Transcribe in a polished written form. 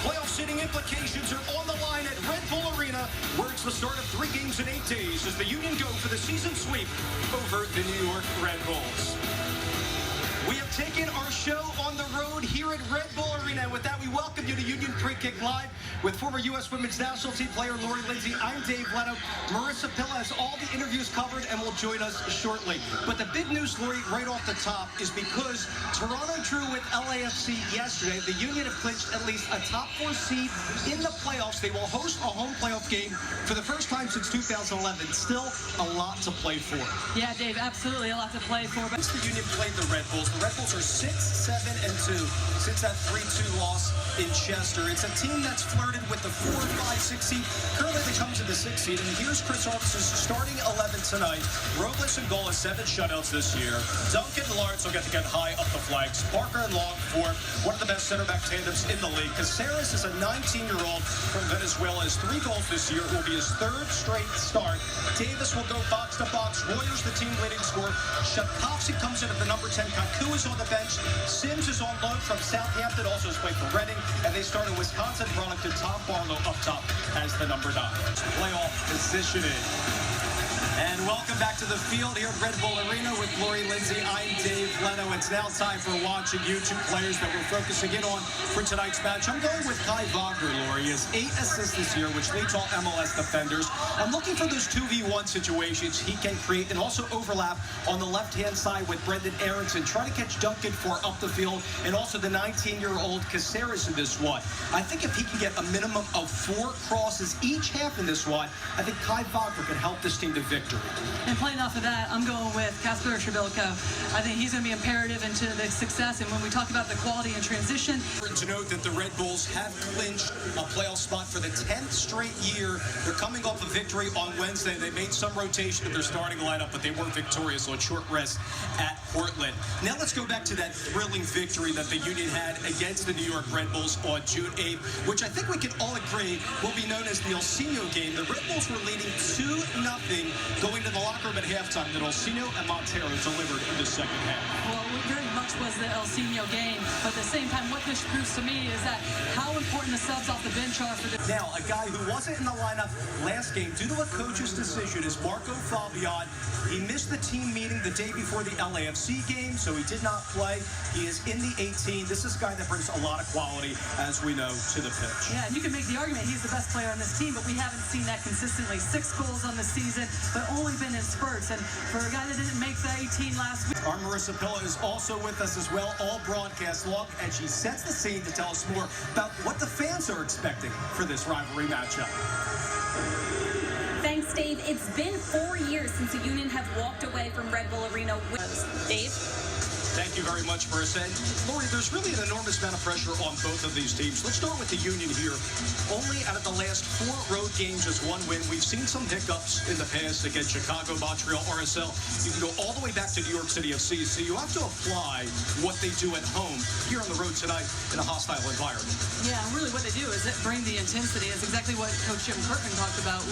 Playoff seeding implications are on the line at Red Bull Arena, where it's the start of 3 games in 8 days as the Union go for the season sweep over the New York Red Bulls. We have taken our show on the road here at Red Bull Arena. And with that, we welcome you to Union Pregame Live with former U.S. Women's National Team player Lori Lindsay. I'm Dave Leno. Marissa Pilla has all the interviews covered and will join us shortly. But the big news, Lori, right off the top is because Toronto drew with LAFC yesterday. The Union have clinched at least a top 4 seed in the playoffs. They will host a home playoff game for the first time since 2011. Still a lot to play for. Yeah, Dave, absolutely a lot to play for. Since the Union played the Red Bulls, the Red Bulls are 6-7-2 since that 3-2 loss in Chester. It's a team that's flirted with the 4, 5, 6 seed. Currently, they come to the 6th seed. And here's Chris Arvis's starting 11 tonight. Robles and goal has 7 shutouts this year. Duncan and Lawrence will get high up the flanks. Parker and Long for one of the best center back tandems in the league. Caceres is a 19-year-old from Venezuela, has 3 goals this year. It will be his 3rd straight start. Davis will go box to box. Royer's the team leading scorer. Shakovsky comes in at the number 10. Kaku is on the bench. Sims is on loan from Southampton, also has played for Reading. And they start a Wisconsin product, and Tom Barlow up top as the number 9. Playoff positioning. And welcome back to the field here at Red Bull Arena with Lori Lindsay. I'm Dave Leno. It's now time for watching YouTube players that we're focusing in on for tonight's match. I'm going with Kai Wagner, Lori. He has 8 assists this year, which leads all MLS defenders. I'm looking for those 2v1 situations he can create and also overlap on the left-hand side with Brendan Aronson. Try to catch Duncan for up the field and also the 19-year-old Caceres in this one. I think if he can get a minimum of 4 crosses each half in this one, I think Kai Wagner can help this team to victory. And playing off of that, I'm going with Kasper Shabilko. I think he's going to be imperative into the success. And when we talk about the quality and transition. To note that the Red Bulls have clinched a playoff spot for the 10th straight year. They're coming off a victory on Wednesday. They made some rotation of their starting lineup, but they weren't victorious on short rest at Portland. Now let's go back to that thrilling victory that the Union had against the New York Red Bulls on June 8th, which I think we can all agree will be known as the Elsinho game. The Red Bulls were leading 2-0 going to the locker room at halftime. That Elsinho and Montero delivered in the second half. Well, it very much was the Elsinho game, but at the same time, what this proves to me is that how important the subs off the bench are for this. Now, a guy who wasn't in the lineup last game due to a coach's decision is Marco Fabian. He missed the team meeting the day before the LAFC game, so he did not play. He is in the 18. This is a guy that brings a lot of quality, as we know, to the pitch. Yeah, and you can make the argument he's the best player on this team, but we haven't seen that consistently. 6 goals on the season, but only been in spurts. And for a guy that didn't make the 18 last week. Our Marissa Pilla is also with us as well, all broadcast log, and she sets the scene to tell us more about what the fans are expecting for this rivalry matchup. Thanks, Dave. It's been 4 years since the Union have walked away from Red Bull Arena. Dave? Thank you very much, Marissa. And Lori, there's really an enormous amount of pressure on both of these teams. Let's start with the Union here. Only out of the last 4 road games is 1 win. We've seen some hiccups in the past against Chicago, Montreal, RSL. You can go all the way back to New York City FC. So you have to apply what they do at home here on the road tonight in a hostile environment. Yeah, really what they do is bring the intensity. It's exactly what Coach Jim Kirkman talked about.